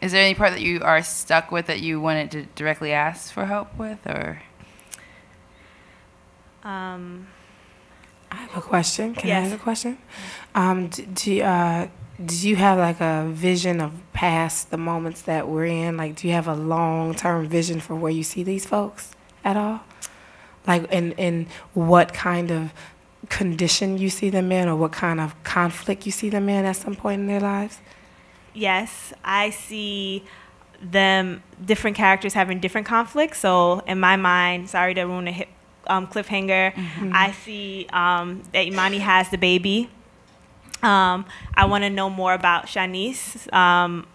Is there any part that you are stuck with that you wanted to directly ask for help with, or? I have a question. Can I ask a question? Do you have like a vision of past the moments that we're in? Like, do you have a long-term vision for where you see these folks at all? Like, in what kind of condition you see them in, or what kind of conflict you see them in at some point in their lives? Yes, I see them, different characters having different conflicts. So in my mind, sorry to ruin a cliffhanger, I see that Imani has the baby. I want to know more about Shanice,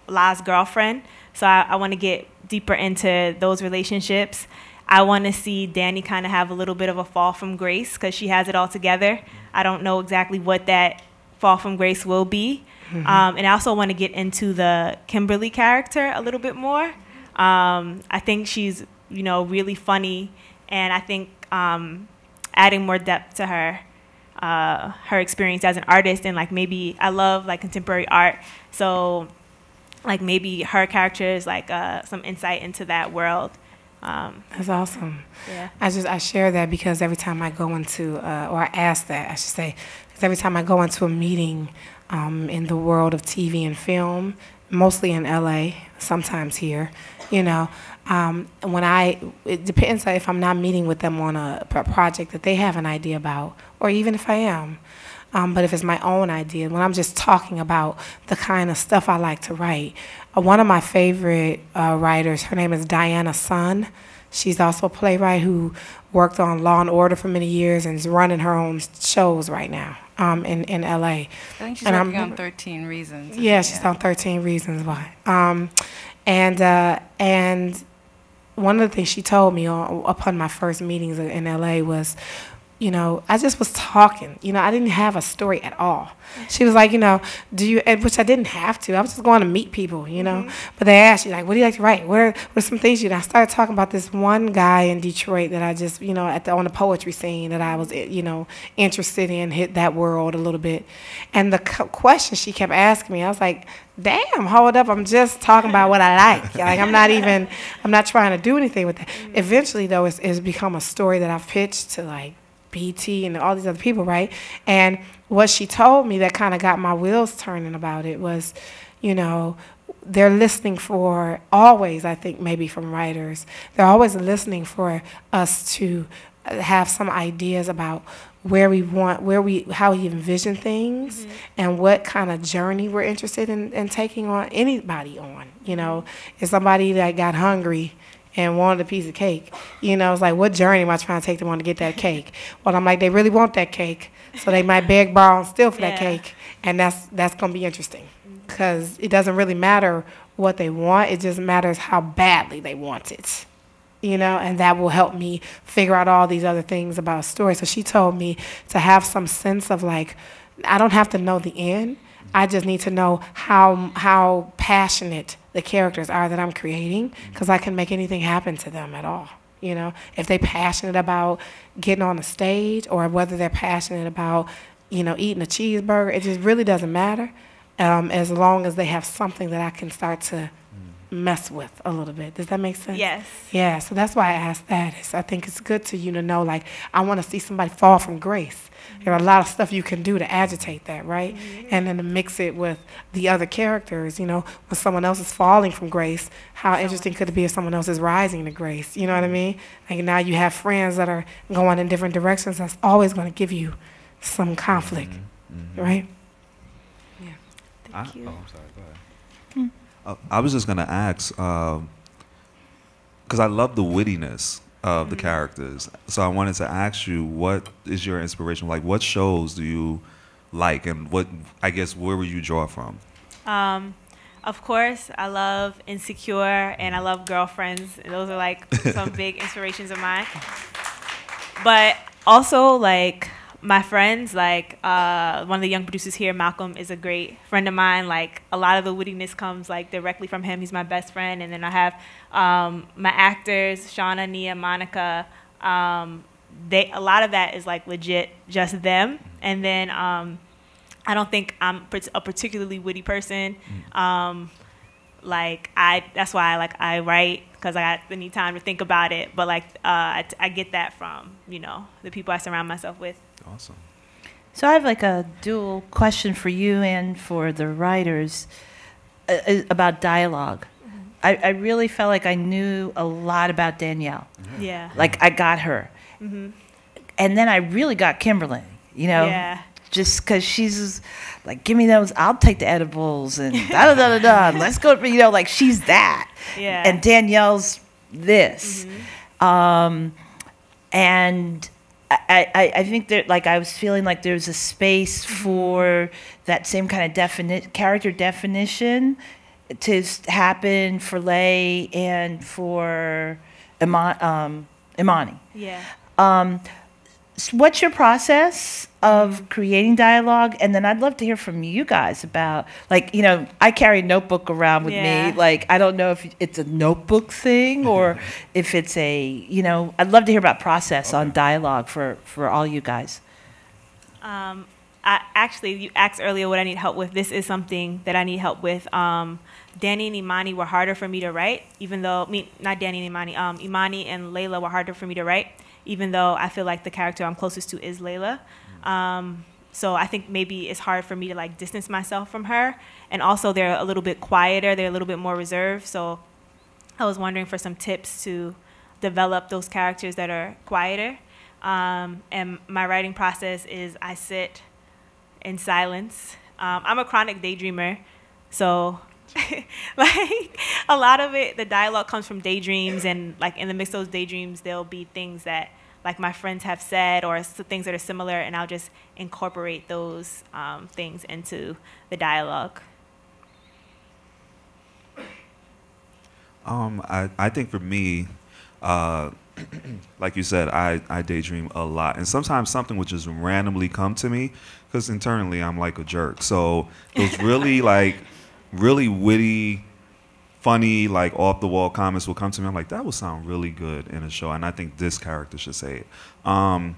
La's girlfriend. So I want to get deeper into those relationships. I want to see Danny kind of have a little bit of a fall from grace because she has it all together. I don't know exactly what that fall from grace will be. And I also want to get into the Kimberly character a little bit more. I think she's, really funny, and I think adding more depth to her experience as an artist, and like maybe I love like contemporary art, so like maybe her character is like some insight into that world. That's awesome. Yeah. I share that because every time I go into, or I ask that, I should say, because every time I go into a meeting in the world of TV and film, mostly in LA, sometimes here, it depends if I'm not meeting with them on a project that they have an idea about, or even if I am. But if it's my own idea, when I'm just talking about the kind of stuff I like to write, one of my favorite writers, her name is Diana Sun. She's also a playwright who worked on Law and Order for many years and is running her own shows right now in LA. I think she's working on 13 Reasons. Yeah, she's on 13 Reasons Why. And one of the things she told me upon my first meetings in LA was, I just was talking. I didn't have a story at all. She was like, do you, which I didn't have to. I was just going to meet people, But they asked you, like, what do you like to write? What are some things I started talking about this one guy in Detroit that I just, on the poetry scene that I was, interested in, hit that world a little bit. And the question she kept asking me, I was like, damn, hold up, I'm just talking about what I like. Like, I'm not trying to do anything with that. Eventually, though, it's become a story that I've pitched to, like, BT and all these other people, right? And what she told me that kind of got my wheels turning about it was, they're listening for always, I think maybe from writers, they're always listening for us to have some ideas about how we envision things and what kind of journey we're interested in taking on anybody on. If somebody that got hungry and wanted a piece of cake, it's like, what journey am I trying to take them on to get that cake? Well, I'm like, they really want that cake, so they might beg, borrow, and steal for that cake, and that's going to be interesting, because it doesn't really matter what they want, it just matters how badly they want it, and that will help me figure out all these other things about a story. So she told me to have some sense of, like, I don't have to know the end, I just need to know how passionate the characters are that I'm creating, because I can make anything happen to them at all. If they're passionate about getting on the stage, or whether they're passionate about, eating a cheeseburger, it just really doesn't matter, as long as they have something that I can start to mess with a little bit. Does that make sense? Yes. Yeah, so that's why I asked that. I think it's good to know, like, I want to see somebody fall from grace. There's a lot of stuff you can do to agitate that, right? And then to mix it with the other characters, when someone else is falling from grace, how interesting could it be if someone else is rising to grace? You know what I mean? Like, now you have friends that are going in different directions. That's always going to give you some conflict, right? Yeah. Thank you. I'm sorry, go ahead. I was just going to ask, because I love the wittiness of the characters. So I wanted to ask you, what is your inspiration? Like, what shows do you like, and where would you draw from? Of course, I love Insecure, and I love Girlfriends. Those are like some big inspirations of mine. But also, like, my friends, like one of the young producers here, Malcolm, is a great friend of mine. Like, a lot of the wittiness comes like directly from him. He's my best friend. And then I have my actors, Shauna, Nia, Monica. A lot of that is like legit just them. And then I don't think I'm a particularly witty person. like that's why I write, because I need time to think about it. But like I get that from the people I surround myself with. Awesome. So I have like a dual question for you and for the writers about dialogue. I really felt like I knew a lot about Danielle. Yeah. Like I got her. Mm-hmm. And then I really got Kimberly, Yeah. just because she's like, give me those, I'll take the edibles and da-da-da-da-da, let's go, like she's that. Yeah. And Danielle's this. Mm-hmm. And I think that, like, I was feeling like there's a space for that same kind of character definition to happen for Lay and for Imani. Yeah. So what's your process of creating dialogue? And then I'd love to hear from you guys about, like, I carry a notebook around with Yeah. me. Like, I don't know if it's a notebook thing or if it's I'd love to hear about process on dialogue for all you guys. You asked earlier what I need help with. This is something that I need help with. Danny and Imani were harder for me to write, even though, not Danny and Imani, Imani and Layla were harder for me to write, even though I feel like the character I'm closest to is Layla. So I think maybe it's hard for me to like distance myself from her. And also they're a little bit quieter, they're a little bit more reserved. So I was wondering for some tips to develop those characters that are quieter. And my writing process is I sit in silence. I'm a chronic daydreamer, so like a lot of it, the dialogue comes from daydreams, and like in the mix of those daydreams, there'll be things that like my friends have said or things that are similar, and I'll just incorporate those things into the dialogue. I think for me, like you said, I daydream a lot, and sometimes something would just randomly come to me because internally I'm like a jerk. So those really really witty, funny, like off the wall comments will come to me. I'm like, that would sound really good in a show, and I think this character should say it. And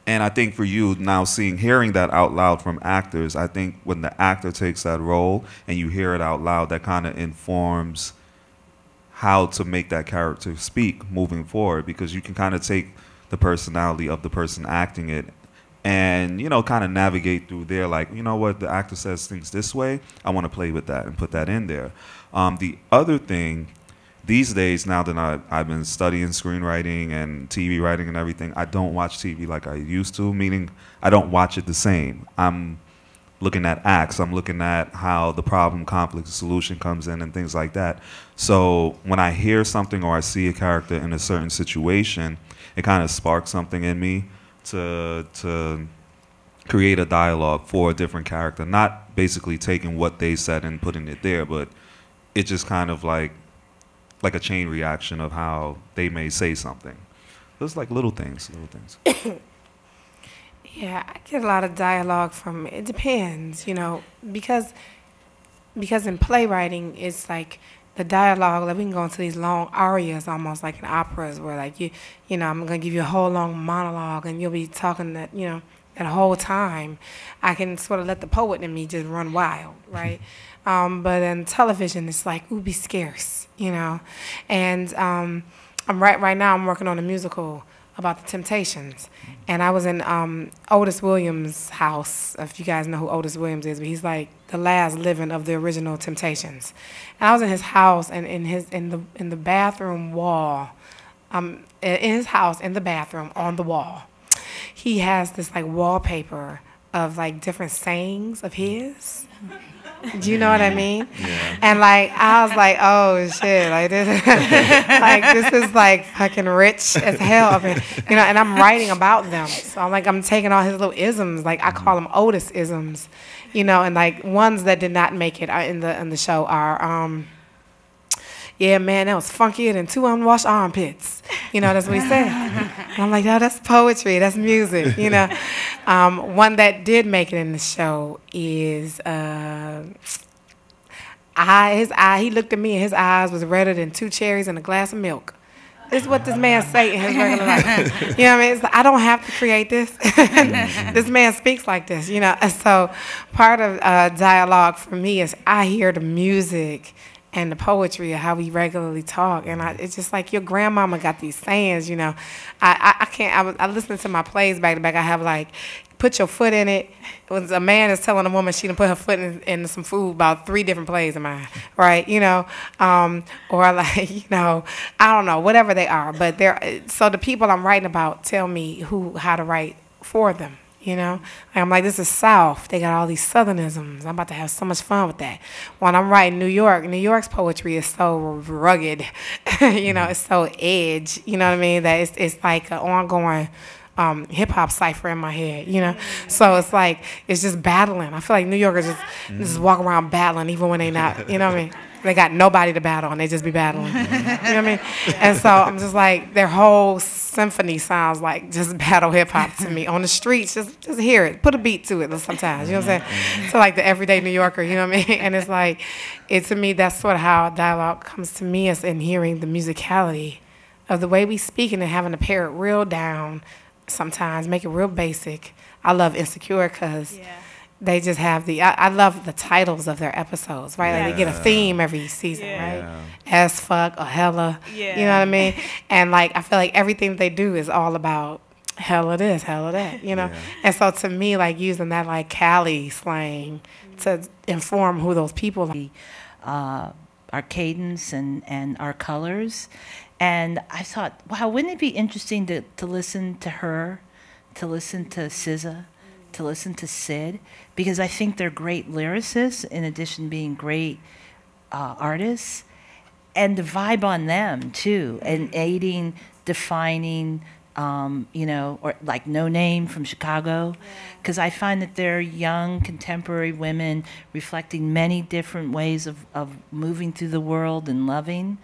I think for you now, hearing that out loud from actors, I think when the actor takes that role and you hear it out loud, that kind of informs how to make that character speak moving forward, because you can kind of take the personality of the person acting it and, kind of navigate through there, like, what, the actor says things this way, I want to play with that and put that in there. The other thing, these days, now that I've been studying screenwriting and TV writing and everything, I don't watch TV like I used to, meaning I don't watch it the same. I'm looking at acts, I'm looking at how the problem, conflict, solution comes in and things like that. So when I hear something or I see a character in a certain situation, it kind of sparks something in me to create a dialogue for a different character, not basically taking what they said and putting it there, but it just kind of like a chain reaction of how they may say something. There's like little things. Yeah, I get a lot of dialogue from, it depends, because in playwriting, it's like the dialogue, like we can go into these long arias, almost like in operas, where like I'm gonna give you a whole long monologue, and you'll be talking that that whole time. I can sort of let the poet in me just run wild, right? But in television, it's like be scarce, And I'm right now. I'm working on a musical about the Temptations, and I was in Otis Williams' house. If you guys know who Otis Williams is, but he's like the last living of the original Temptations. And I was in his house, and in the bathroom wall, in his house in the bathroom on the wall, he has this like wallpaper of like different sayings of his. Do you know what I mean? Yeah. And like I was like, oh shit, like this, like this is like fucking rich as hell, and I'm writing about them. So I'm taking all his little isms, like I call them Otis isms, and like ones that did not make it in the show are, yeah, man, that was funkier than 2 unwashed armpits. That's what he said. And I'm like, no, that's poetry, that's music, One that did make it in the show is he looked at me and his eyes was redder than 2 cherries and a glass of milk. This is what this man say in his regular life. You know what I mean? It's like, I don't have to create this. This man speaks like this, And so part of dialogue for me is I hear the music and the poetry of how we regularly talk. And it's just like your grandmama got these sayings, you know. I can't, I listen to my plays back to back. I have like, put your foot in it. When a man is telling a woman she done put her foot in some food, about 3 different plays of mine, right? You know, or like, you know, I don't know, whatever they are. But so the people I'm writing about tell me how to write for them. You know, I'm like, this is South. They got all these Southernisms. I'm about to have so much fun with that. When I'm writing New York's poetry is so rugged. You know, it's so edge. You know what I mean? That it's like an ongoing hip hop cipher in my head. You know, so it's like it's just battling. I feel like New Yorkers just walk around battling even when they not. You know what I mean? They got nobody to battle, and they just be battling. You know what I mean? And so I'm just like, their whole symphony sounds like just battle hip hop to me. On the streets, just hear it. Put a beat to it sometimes. You know what I'm saying? So like the everyday New Yorker, you know what I mean? And it's like, to me, that's sort of how dialogue comes to me, is in hearing the musicality of the way we speak and then having to pare it real down sometimes, make it real basic. I love Insecure because they just have I love the titles of their episodes, right? Like they get a theme every season, right? As fuck or hella, you know what I mean? And like, I feel like everything they do is all about hella this, hella that, you know? And so to me, like using that like Cali slang to inform who those people are. Our cadence and our colors. And I thought, wow, wouldn't it be interesting to listen to her, to listen to SZA, to listen to Sid, because I think they're great lyricists in addition to being great artists, and to vibe on them too, and aiding, defining, you know, or like No Name from Chicago, because I find that they're young contemporary women reflecting many different ways of moving through the world and loving,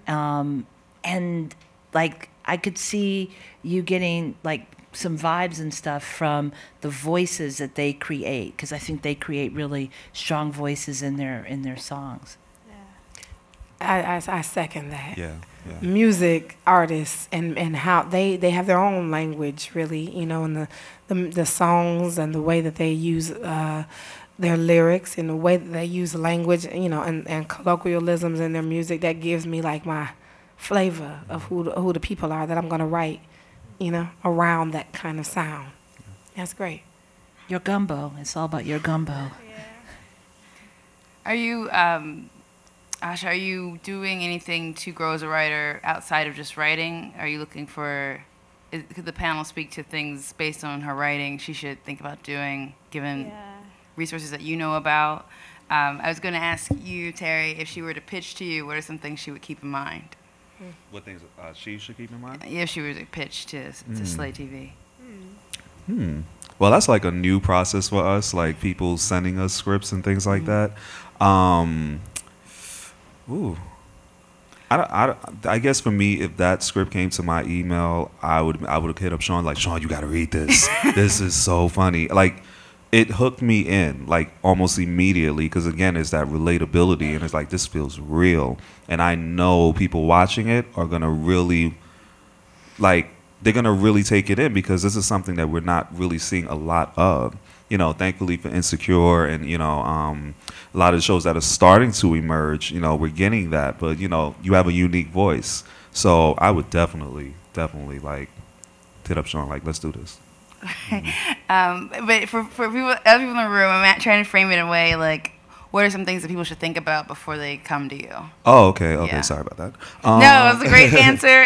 and like I could see you getting like some vibes and stuff from the voices that they create, because I think they create really strong voices in their songs. I second that. Yeah. Music artists and how they have their own language, really, you know, and the songs and the way that they use their lyrics and the way that they use language, you know, and colloquialisms in their music, that gives me like my flavor of who the people are that I'm gonna write, you know, around that kind of sound. That's great. Your gumbo. It's all about your gumbo. Are you, Asha, are you doing anything to grow as a writer outside of just writing? Are you looking for, could the panel speak to things based on her writing she should think about doing, given resources that you know about? I was going to ask you, Terry, if she were to pitch to you, what are some things she would keep in mind? What things she should keep in mind? If she were to pitch to Slay TV. Well, that's like a new process for us, like people sending us scripts and things like that. I guess for me, if that script came to my email, I would have hit up Sean, like, Sean, you got to read this. This is so funny. Like, it hooked me in, like, almost immediately, because, again, it's that relatability, and it's like, this feels real. And I know people watching it are going to really, like, they're going to really take it in, because this is something that we're not really seeing a lot of. You know, thankfully for Insecure and, you know, a lot of the shows that are starting to emerge, you know, we're getting that. But, you know, you have a unique voice. So I would definitely, like, hit up Sean, like, let's do this. But for people, other people in the room, I'm trying to frame it in a way, like, what are some things that people should think about before they come to you? Oh, okay. Yeah. Sorry about that. No, it was a great answer.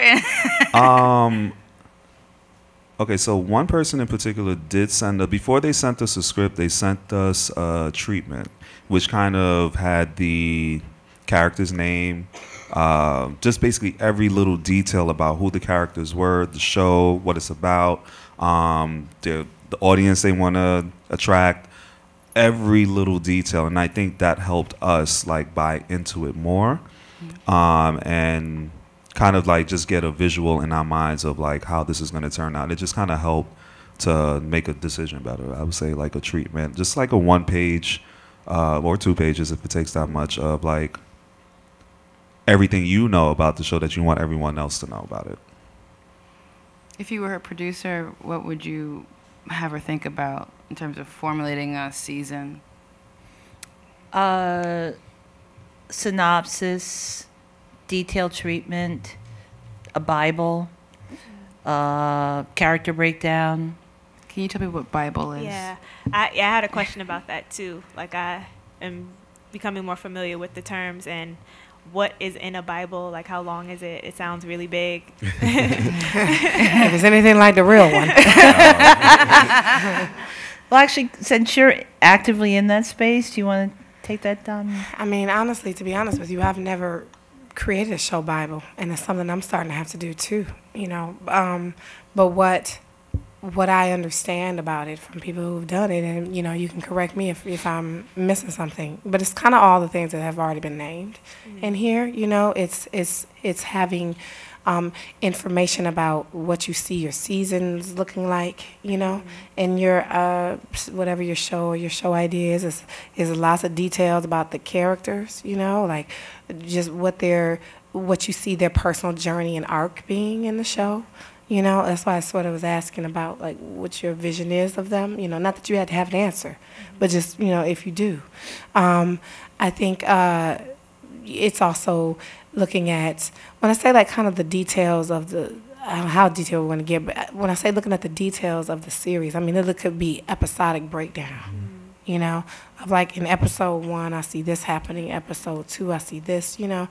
Okay, so one person in particular did send before they sent us a script, they sent us a treatment, which kind of had the character's name, just basically every little detail about who the characters were, the show, what it's about, the audience they want to attract, every little detail. And I think that helped us, like, buy into it more, and kind of like just get a visual in our minds of like how this is going to turn out. It just kind of helped to make a decision better. I would say like a treatment, just like a 1 page or 2 pages if it takes that much, of like everything you know about the show that you want everyone else to know about it. If you were a producer, what would you have her think about in terms of formulating a season? synopsis, detailed treatment, a Bible, character breakdown. Can you tell me what Bible is? Yeah, I had a question about that too. Like, I am becoming more familiar with the terms and what is in a Bible. Like, how long is it? It sounds really big. If it's anything like the real one. Well, actually, since you're actively in that space, do you want to take that down? I mean, honestly, to be honest with you, I've never created a show Bible, and it's something I'm starting to have to do too. You know, but what I understand about it from people who've done it, and you know, you can correct me if I'm missing something, but it's kind of all the things that have already been named in here. You know, it's having information about what you see your seasons looking like, you know, and your whatever your show or your show idea is lots of details about the characters, you know, like just what you see their personal journey and arc being in the show. You know, that's why I sort of was asking about, like, what your vision is of them. You know, not that you had to have an answer, but just, you know, if you do. I think it's also looking at, when I say, like, kind of the details of the, I don't know how detailed we're going to get, but when I say looking at the details of the series, I mean, it could be episodic breakdown, you know, of, like, in episode 1, I see this happening, episode 2, I see this, you know.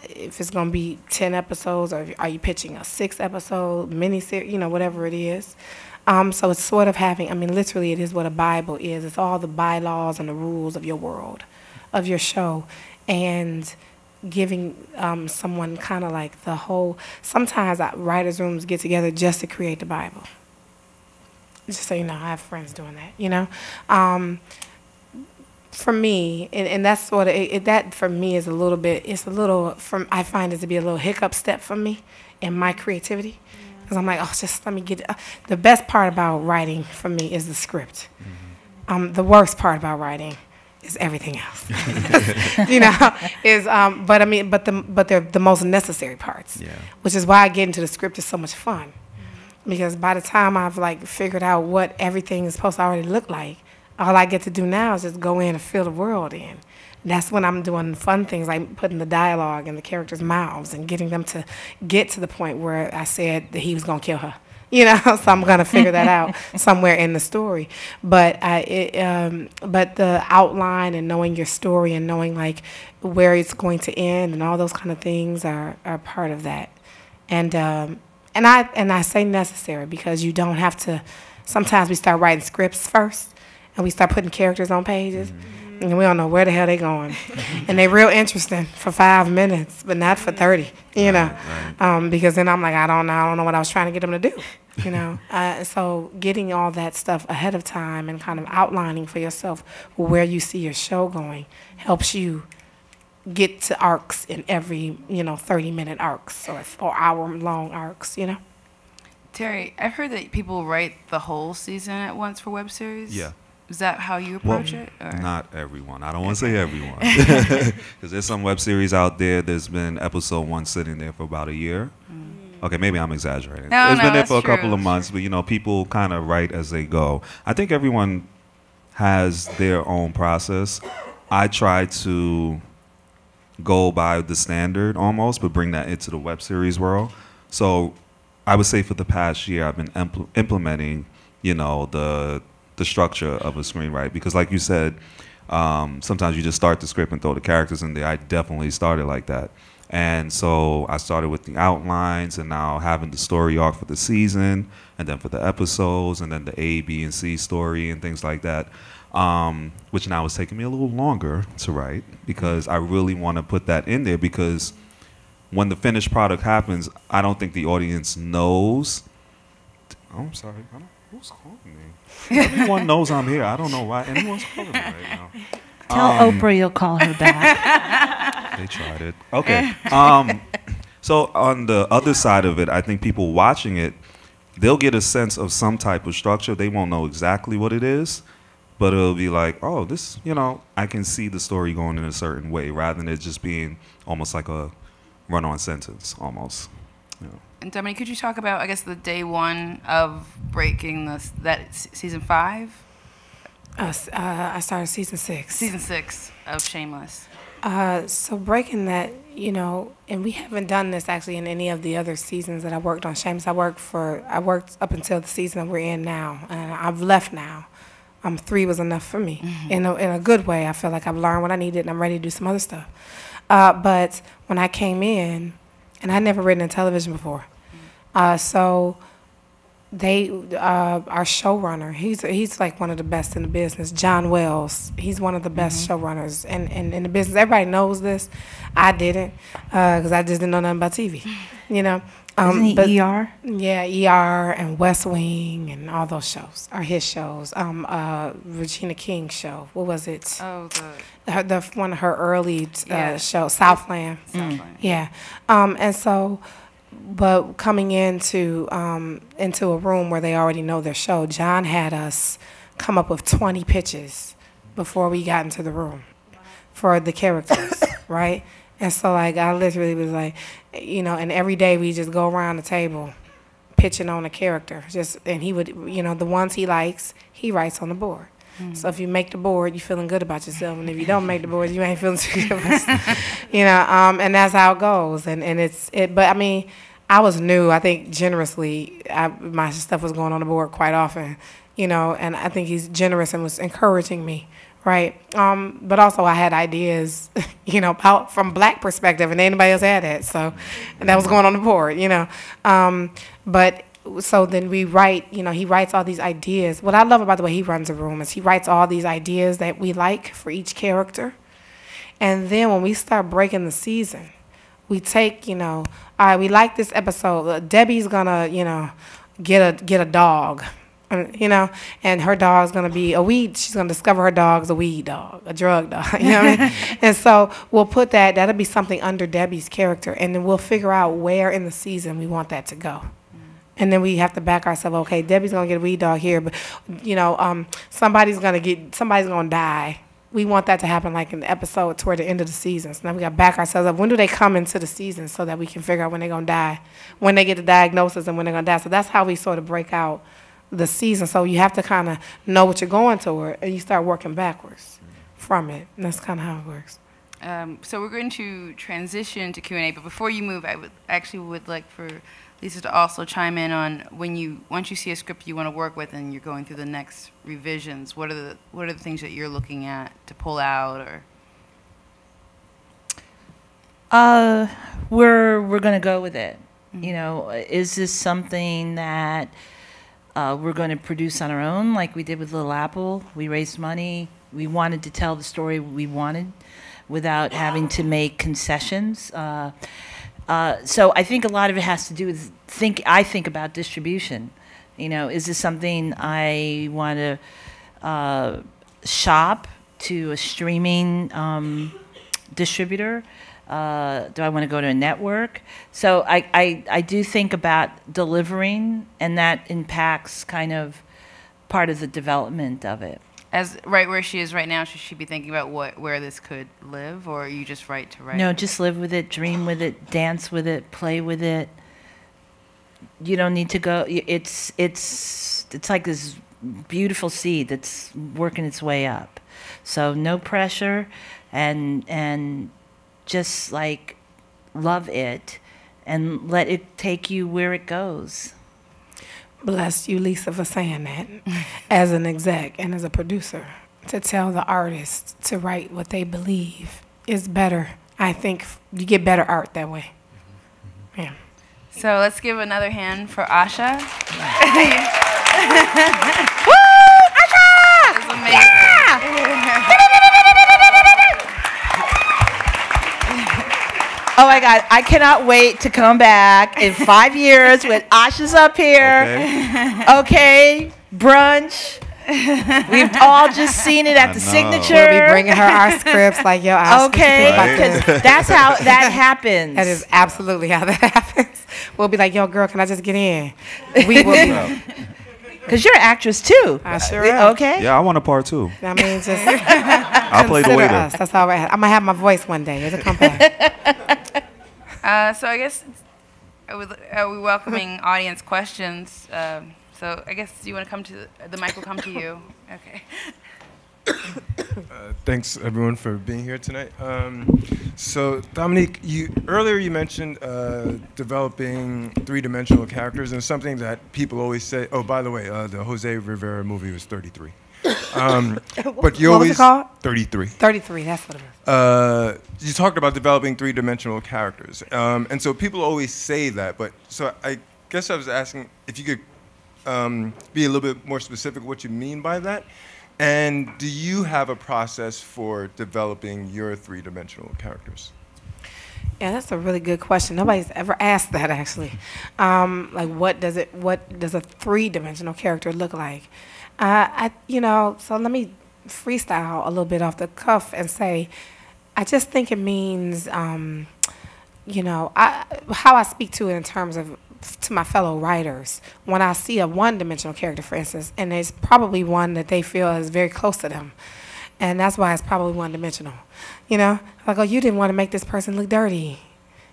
If it's going to be 10 episodes, or are you pitching a 6-episode miniseries, you know, whatever it is. So it's sort of having, I mean, literally it is what a Bible is. It's all the bylaws and the rules of your world, of your show, and giving someone kind of like the whole, sometimes writers' rooms get together just to create the Bible. Just so you know, I have friends doing that, you know. For me, and that's sort of, that for me is a little bit, it's a little, I find it to be a little hiccup step for me in my creativity. Because I'm like, oh, just let me get, the best part about writing for me is the script. The worst part about writing is everything else. You know, is, but I mean, but they're the most necessary parts. Yeah. Which is why getting to the script is so much fun. Because by the time I've like figured out what everything is supposed to already look like, all I get to do now is just go in and fill the world in. That's when I'm doing fun things like putting the dialogue in the characters' mouths and getting them to get to the point where I said that he was going to kill her. You know, so I'm going to figure that out somewhere in the story. But but the outline and knowing your story and knowing like where it's going to end and all those kind of things are part of that. And I say necessary because you don't have to. Sometimes we start writing scripts first. And we start putting characters on pages, and we don't know where the hell they're going. And they're real interesting for 5 minutes, but not for 30, you know. Right. Because then I'm like, I don't know what I was trying to get them to do, you know. So getting all that stuff ahead of time and kind of outlining for yourself where you see your show going helps you get to arcs in every, 30-minute arcs or hour-long arcs, you know. Terry, I've heard that people write the whole season at once for web series. Yeah. Is that how you approach it? Or? Not everyone. I don't want to say everyone. Because there's some web series out there that's been episode 1 sitting there for about a year. Okay, maybe I'm exaggerating. It's been there for a couple of months, but, people kind of write as they go. I think everyone has their own process. I try to go by the standard almost, but bring that into the web series world. So I would say for the past year, I've been implementing, the structure of a screenwrite, because like you said, sometimes you just start the script and throw the characters in there. I definitely started like that. And so I started with the outlines and now having the story arc for the season and then for the episodes and then the A, B, and C story and things like that, which now is taking me a little longer to write because I really want to put that in there, because when the finished product happens, I don't think the audience knows. Oh, I'm sorry. Who's calling me? Everyone knows I'm here. I don't know why anyone's calling me right now. Tell Oprah you'll call her back. They tried it. Okay. So on the other side of it, I think people watching it, they'll get a sense of some type of structure. They won't know exactly what it is, but it'll be like, oh, this, I can see the story going in a certain way rather than it just being almost like a run-on sentence almost. And Dominique, could you talk about, I guess, the day one of breaking season 5? I started season 6. Season 6 of Shameless. So breaking that, and we haven't done this actually in any of the other seasons that I worked on Shameless. I worked up until the season that we're in now, and I've left now. 3 was enough for me, in a good way. I feel like I've learned what I needed, and I'm ready to do some other stuff. But when I came in, and I'd never written in television before, so our showrunner, he's like one of the best in the business, John Wells. He's one of the best showrunners in the business. Everybody knows this. I didn't, because I just didn't know nothing about TV, Isn't he ER? Yeah, ER and West Wing and all those shows are his shows. Regina King's show. What was it? Oh, the one of her early Yeah. shows, Southland. Southland. Yeah, and so, but coming into a room where they already know their show, John had us come up with 20 pitches before we got into the room for the characters, right? And so, like, I literally was like, and every day we just go around the table pitching on a character. And he would, the ones he likes, he writes on the board. So if you make the board, you're feeling good about yourself. And if you don't make the board, you ain't feeling too good about yourself. And that's how it goes. But I mean, I was new. I think generously, my stuff was going on the board quite often, and I think he's generous and was encouraging me. Right. But also I had ideas, about from Black perspective, and anybody else had that. So, and that was going on the board, But so then we write, he writes all these ideas. What I love about the way he runs a room is he writes all these ideas that we like for each character. And then when we start breaking the season, we take, all right, we like this episode. Debbie's gonna, get a dog. And her dog's going to be a weed. She's going to discover her dog's a weed dog, a drug dog. You know what I mean? And so we'll put that'll be something under Debbie's character. And then we'll figure out where in the season we want that to go. And then we have to back ourselves, okay, Debbie's going to get a weed dog here, but, somebody's going to die. We want that to happen like in the episode toward the end of the season. So now we got to back ourselves up. When do they come into the season so that we can figure out when they're going to die, when they get the diagnosis and when they're going to die. So that's how we sort of break out the season. So you have to kind of know what you're going toward, and you start working backwards from it. And that's kind of how it works. So we're going to transition to Q&A, but before you move, I would like for Lisa to also chime in on once you see a script you want to work with and you're going through the next revisions, what are the things that you're looking at to pull out or? We're going to go with it. Is this something that we're going to produce on our own, like we did with Little Apple? We raised money. We wanted to tell the story we wanted without having to make concessions. So I think a lot of it has to do with I think about distribution. Is this something I want to shop to a streaming distributor? Do I want to go to a network? So I do think about delivering, and that impacts kind of part of the development of it. As right where she is right now, should she be thinking about where this could live, or are you just write to write? No, just live with it, dream with it, dance with it, play with it. You don't need to go. It's like this beautiful seed that's working its way up. So no pressure, and just like love it and let it take you where it goes. Bless you, Lisa, for saying that as an exec and as a producer, to tell the artists to write what they believe is better. I think you get better art that way. Yeah. So let's give another hand for Asha. Woo! Asha! That's amazing. Oh my God, I cannot wait to come back in 5 years with Asha's up here. Okay, brunch. We've all just seen it at the Signature. We'll be bringing her our scripts like, yo, Ash, okay, because because that's how that happens. that is absolutely how that happens. We'll be like, yo, girl, can I just get in? We will be. Because you're an actress too. I sure am. Okay. Yeah, I want a part too. I mean, just I'll play the consider waiter. us. That's all right. I'm going to have my voice one day. It'll come back. So I guess are we welcoming audience questions? So I guess you want to come to the mic will come to you. Okay. Thanks everyone for being here tonight. So Dominique, earlier you mentioned developing three-dimensional characters, and something that people always say. Oh, by the way, the Jose Rivera movie was 33. But you What always was it called? 33. 33, that's what it was. You talked about developing three-dimensional characters, and so people always say that. But so I guess I was asking if you could be a little bit more specific what you mean by that. And do you have a process for developing your three-dimensional characters? Yeah, that's a really good question. Nobody's ever asked that actually. Like, what does a three-dimensional character look like? So let me freestyle a little bit off the cuff and say, I just think it means, how I speak to it in terms of to my fellow writers. When I see a one-dimensional character, for instance, and it's probably one that they feel is very close to them, and that's why it's probably one-dimensional. Like, oh, you didn't want to make this person look dirty.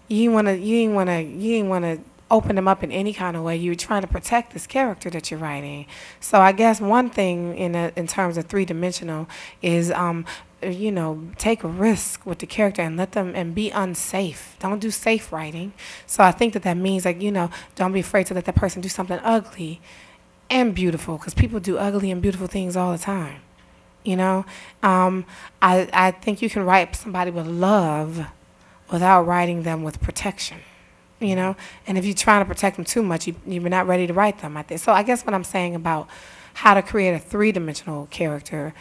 You didn't want to open them up in any kind of way. You were trying to protect this character that you're writing. So I guess one thing in terms of three-dimensional is take a risk with the character and let them and be unsafe. Don't do safe writing. So I think that means, like, don't be afraid to let that person do something ugly and beautiful, because people do ugly and beautiful things all the time. I think you can write somebody with love without writing them with protection. And if you're trying to protect them too much, you're not ready to write them, I think. So I guess what I'm saying about how to create a three-dimensional character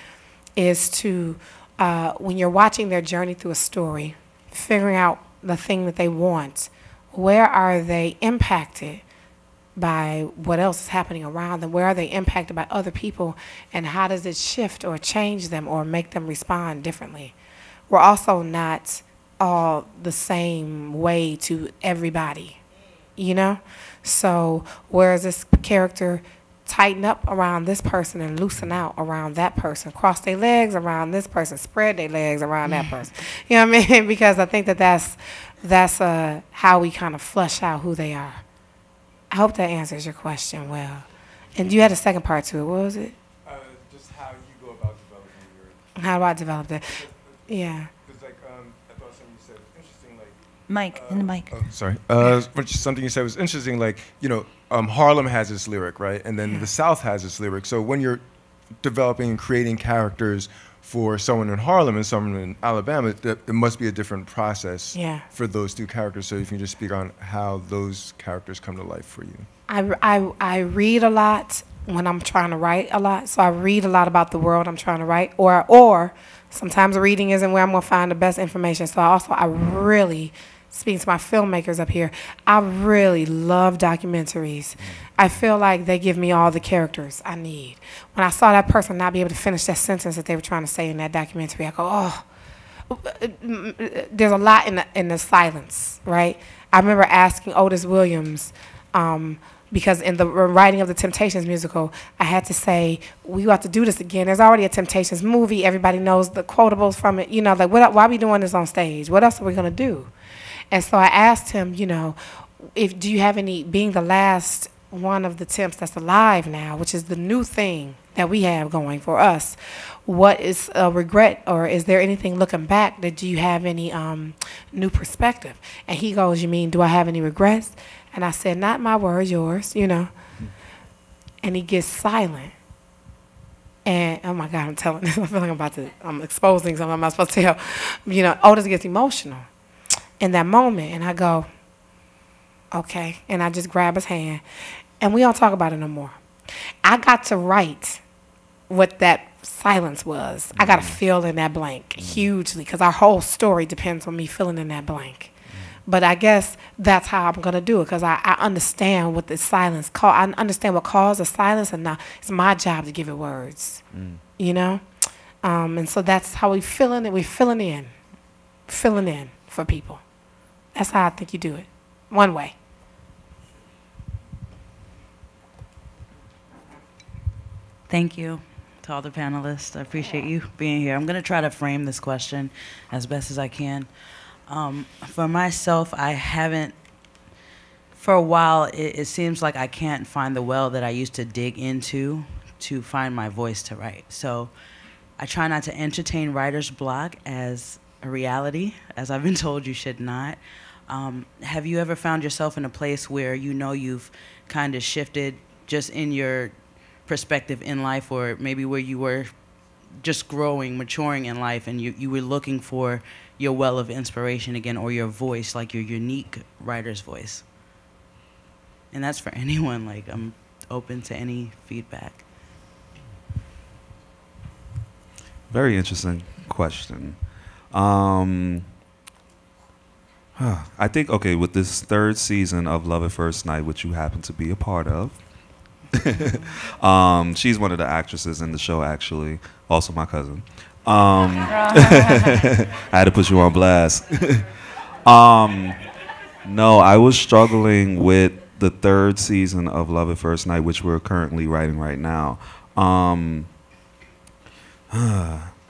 is to, when you're watching their journey through a story, figuring out the thing that they want, where are they impacted by what else is happening around them? Where are they impacted by other people? And how does it shift or change them or make them respond differently? We're also not all the same way to everybody, So whereas this character tighten up around this person and loosen out around that person, cross their legs around this person, spread their legs around that person. You know what I mean? Because I think that's how we kind of flush out who they are. I hope that answers your question well. And you had a second part to it. What was it? Just how you go about developing your... How do I develop that? Yeah. I thought something you said was interesting, like... Mike, in the mic. Oh, sorry. Something you said was interesting, like, Harlem has its lyric, right? And then the South has its lyric. So when you're developing and creating characters for someone in Harlem and someone in Alabama, it must be a different process for those two characters. So if you can just speak on how those characters come to life for you. I read a lot when I'm trying to write a lot. So I read a lot about the world I'm trying to write, or sometimes reading isn't where I'm going to find the best information. So I really, speaking to my filmmakers up here, I really love documentaries. I feel like they give me all the characters I need. When I saw that person not be able to finish that sentence that they were trying to say in that documentary, I go, oh, there's a lot in the silence, right? I remember asking Otis Williams, because in the writing of the Temptations musical, I had to say, we got to do this again. There's already a Temptations movie. Everybody knows the quotables from it. Like, why are we doing this on stage? What else are we going to do? And so I asked him, do you have any, being the last one of the Temps that's alive now, which is the new thing that we have going for us, what is a regret, or is there anything looking back that do you have any new perspective? And he goes, you mean, do I have any regrets? And I said, not my words, yours, And he gets silent. And, oh my God, I'm telling this. I feel like I'm exposing something I'm not supposed to tell. Otis gets emotional in that moment. And I go, okay. And I just grab his hand. And we don't talk about it no more. I got to write what that silence was. I got to fill in that blank hugely, because our whole story depends on me filling in that blank. But I guess that's how I'm going to do it, because I understand what the silence I understand what caused the silence, and now it's my job to give it words, And so that's how we fill in it. We're filling in for people. That's how I think you do it. One way. Thank you to all the panelists. I appreciate you being here. I'm going to try to frame this question as best as I can. For myself, I haven't, for a while, it seems like I can't find the well that I used to dig into to find my voice to write. So I try not to entertain writer's block as a reality, as I've been told you should not. Have you ever found yourself in a place where you know you've kind of shifted just in your perspective in life, or maybe where you were just growing, maturing in life, and you were looking for your well of inspiration again, or your voice, like your unique writer's voice? And that's for anyone. Like, I'm open to any feedback. Very interesting question. I think, okay, with this third season of Love at First Night, which you happen to be a part of, she's one of the actresses in the show, actually, also my cousin. I had to put you on blast. No, I was struggling with the third season of Love at First Night, which we're currently writing right now.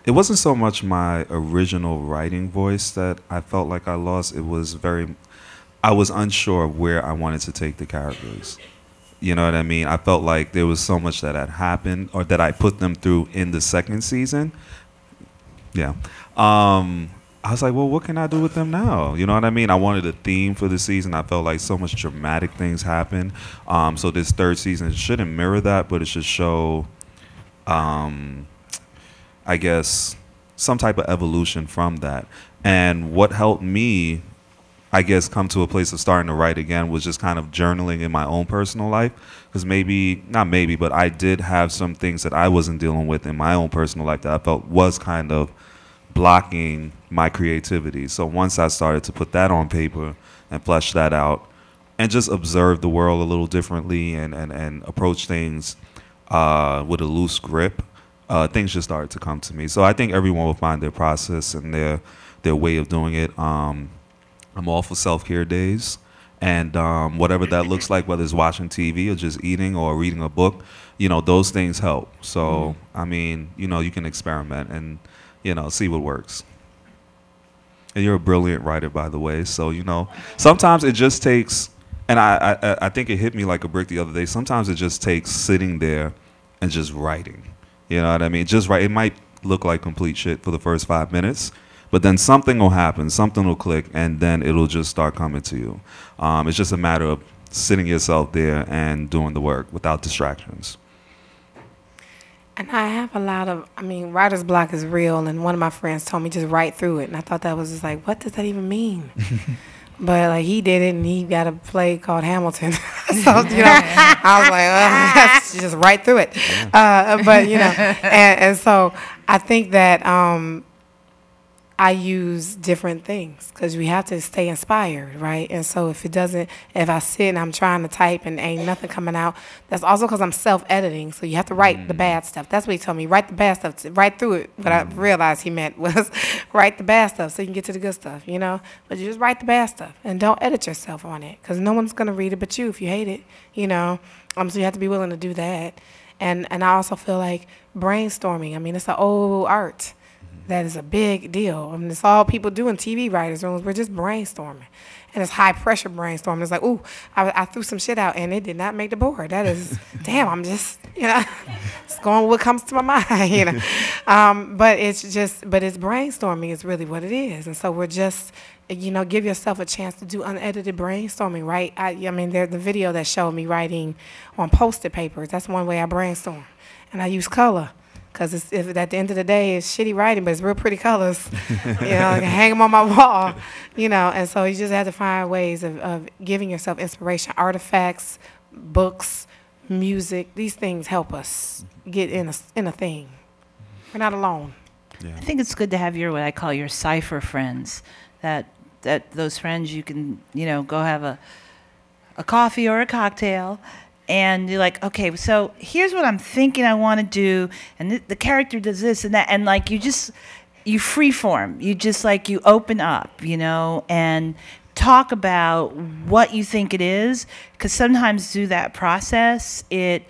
It wasn't so much my original writing voice that I felt like I lost. It was I was unsure of where I wanted to take the characters. You know what I mean? I felt like there was so much that had happened, or that I put them through in the second season. Yeah. I was like, well, what can I do with them now? You know what I mean? I wanted a theme for the season. I felt like so much dramatic things happened. So this third season shouldn't mirror that, but it should show, I guess, some type of evolution from that. And what helped me, I guess, come to a place of starting to write again was just kind of journaling in my own personal life. Because not maybe, but I did have some things that I wasn't dealing with in my own personal life that I felt was kind of blocking my creativity. So once I started to put that on paper and flesh that out and just observe the world a little differently and approach things with a loose grip, things just started to come to me. So I think everyone will find their process and their way of doing it. I'm all for self-care days, and whatever that looks like, whether it's watching TV or just eating or reading a book, those things help. So, I mean, you can experiment and, see what works. And you're a brilliant writer, by the way. So, sometimes it just takes, and I think it hit me like a brick the other day, sometimes it just takes sitting there and just writing. You know what I mean? Just write. It might look like complete shit for the first 5 minutes, but then something will happen, something will click, and then it'll just start coming to you. It's just a matter of sitting yourself there and doing the work without distractions. And I have writer's block is real, and one of my friends told me just write through it, and I thought that was just like, what does that even mean? But like he did it, and he got a play called Hamilton. So I was like, just right through it. But and so I think that I use different things because we have to stay inspired, right? And so if I sit and I'm trying to type and ain't nothing coming out, that's also because I'm self-editing. So you have to write the bad stuff. That's what he told me. Write the bad stuff. Write through it. What I realized he meant was write the bad stuff so you can get to the good stuff, But you just write the bad stuff and don't edit yourself on it because no one's going to read it but you if you hate it, So you have to be willing to do that. And I also feel like brainstorming, it's an old art. That is a big deal. It's all people do in TV writers' rooms. We're just brainstorming. And it's high-pressure brainstorming. It's like, ooh, I threw some shit out, and it did not make the board. That is, damn, I'm just, it's going with what comes to my mind, But it's brainstorming is really what it is. And so we're just, give yourself a chance to do unedited brainstorming, right? There's the video that showed me writing on Post-it papers. That's one way I brainstorm. And I use color. Because at the end of the day, it's shitty writing, but it's real pretty colors. I can hang them on my wall, And so you just have to find ways of giving yourself inspiration. Artifacts, books, music, these things help us get in a thing. We're not alone. Yeah. I think it's good to have what I call your cipher friends. That those friends you can, go have a coffee or a cocktail. And you're like, okay, so here's what I'm thinking I want to do, and the character does this and that, and like you freeform, you open up, and talk about what you think it is, because sometimes through that process, it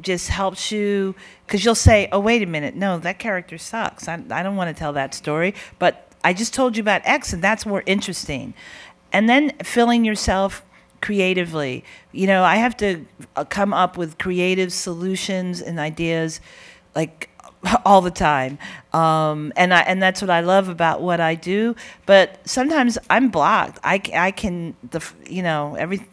just helps you, because you'll say, oh, wait a minute, no, that character sucks. I don't want to tell that story, but I just told you about X, and that's more interesting. And then filling yourself creatively. I have to come up with creative solutions and ideas like all the time, and that's what I love about what I do. But sometimes I'm blocked. I can every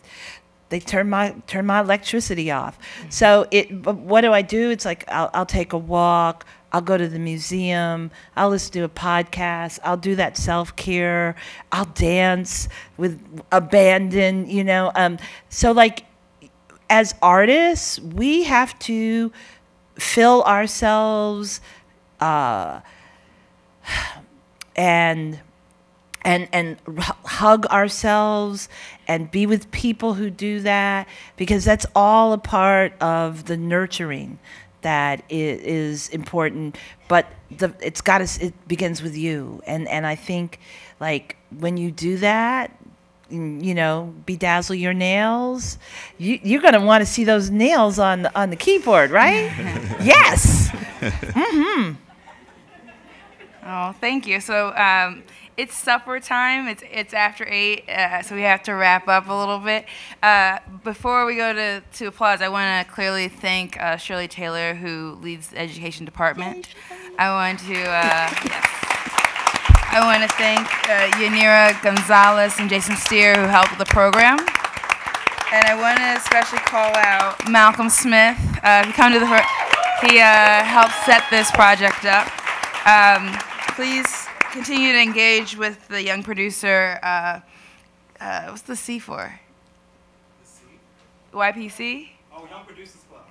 they turn my electricity off. So but what do I do? It's like I'll take a walk. I'll go to the museum. I'll listen to a podcast. I'll do that self-care. I'll dance with abandon. So like as artists, we have to fill ourselves and hug ourselves and be with people who do that, because that's all a part of the nurturing that is important. But it begins with you, and I think like when you do that, bedazzle your nails. You're gonna want to see those nails on the keyboard, right? Yes. Mm-hmm. Oh, thank you. So it's supper time. It's after 8, so we have to wrap up a little bit. Before we go to applause, I want to clearly thank Shirley Taylor, who leads the education department. I want to I want to thank Yanira Gonzalez and Jason Steer, who helped with the program. And I want to especially call out Malcolm Smith. He helped set this project up. Please continue to engage with the young producer. What's the C for? The C? YPC? Oh, Young Producers Club.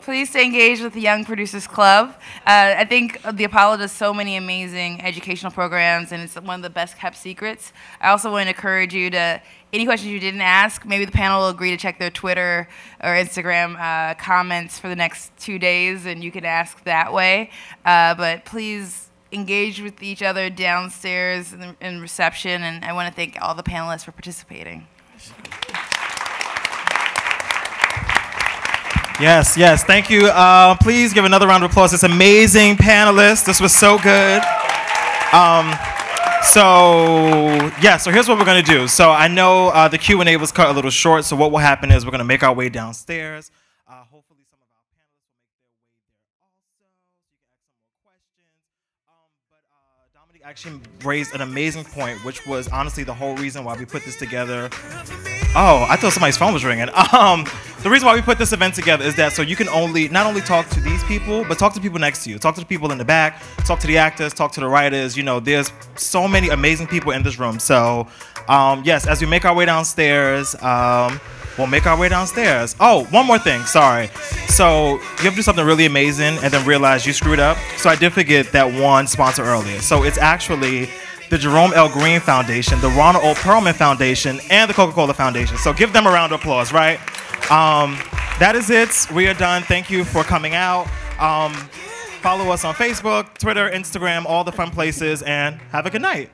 Please stay engaged with the Young Producers Club. I think the Apollo does so many amazing educational programs, and it's one of the best kept secrets. I also want to encourage you to, any questions you didn't ask, maybe the panel will agree to check their Twitter or Instagram comments for the next 2 days, and you can ask that way. But please engage with each other downstairs in reception, and I want to thank all the panelists for participating. Yes, thank you. Please give another round of applause. This amazing panelists. This was so good. So here's what we're gonna do. So I know the Q&A was cut a little short, so what will happen is we're gonna make our way downstairs. Hopefully some of our panelists will make their way there also, so you can ask some more questions. But Dominique actually raised an amazing point, which was honestly the whole reason why we put this together. Oh, I thought somebody's phone was ringing. The reason why we put this event together is that so you can not only talk to these people, but talk to people next to you. Talk to the people in the back, talk to the actors, talk to the writers. There's so many amazing people in this room. So, yes, as we make our way downstairs, we'll make our way downstairs. Oh, one more thing, sorry. So you have to do something really amazing and then realize you screwed up. So I did forget that one sponsor earlier. So it's actually the Jerome L. Green Foundation, the Ronald O. Perlman Foundation, and the Coca-Cola Foundation. So give them a round of applause, right? That is it. We are done. Thank you for coming out. Follow us on Facebook, Twitter, Instagram, all the fun places, and have a good night.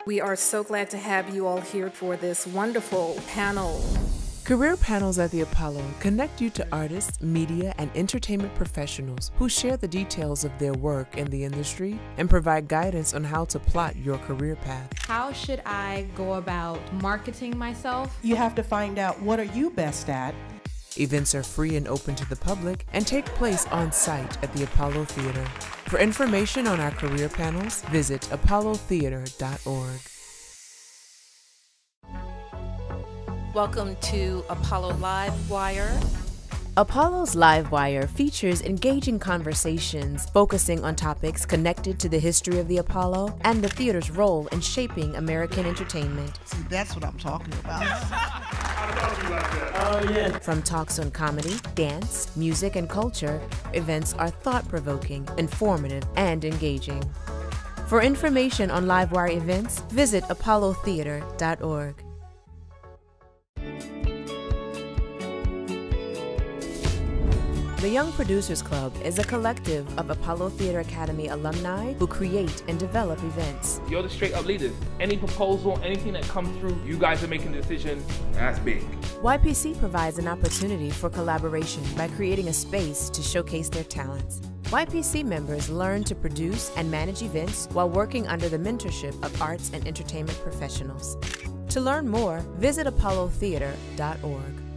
We are so glad to have you all here for this wonderful panel Career panels at the Apollo connect you to artists, media, and entertainment professionals who share the details of their work in the industry and provide guidance on how to plot your career path. How should I go about marketing myself? You have to find out, what are you best at? Events are free and open to the public and take place on site at the Apollo Theater. For information on our career panels, visit apollotheater.org. Welcome to Apollo Live Wire. Apollo's Live Wire features engaging conversations focusing on topics connected to the history of the Apollo and the theater's role in shaping American entertainment. See, that's what I'm talking about. From talks on comedy, dance, music, and culture, events are thought-provoking, informative, and engaging. For information on Live Wire events, visit apollotheater.org. The Young Producers Club is a collective of Apollo Theater Academy alumni who create and develop events. You're the straight up leaders. Any proposal, anything that comes through, you guys are making a decision. That's big. YPC provides an opportunity for collaboration by creating a space to showcase their talents. YPC members learn to produce and manage events while working under the mentorship of arts and entertainment professionals. To learn more, visit apollotheater.org.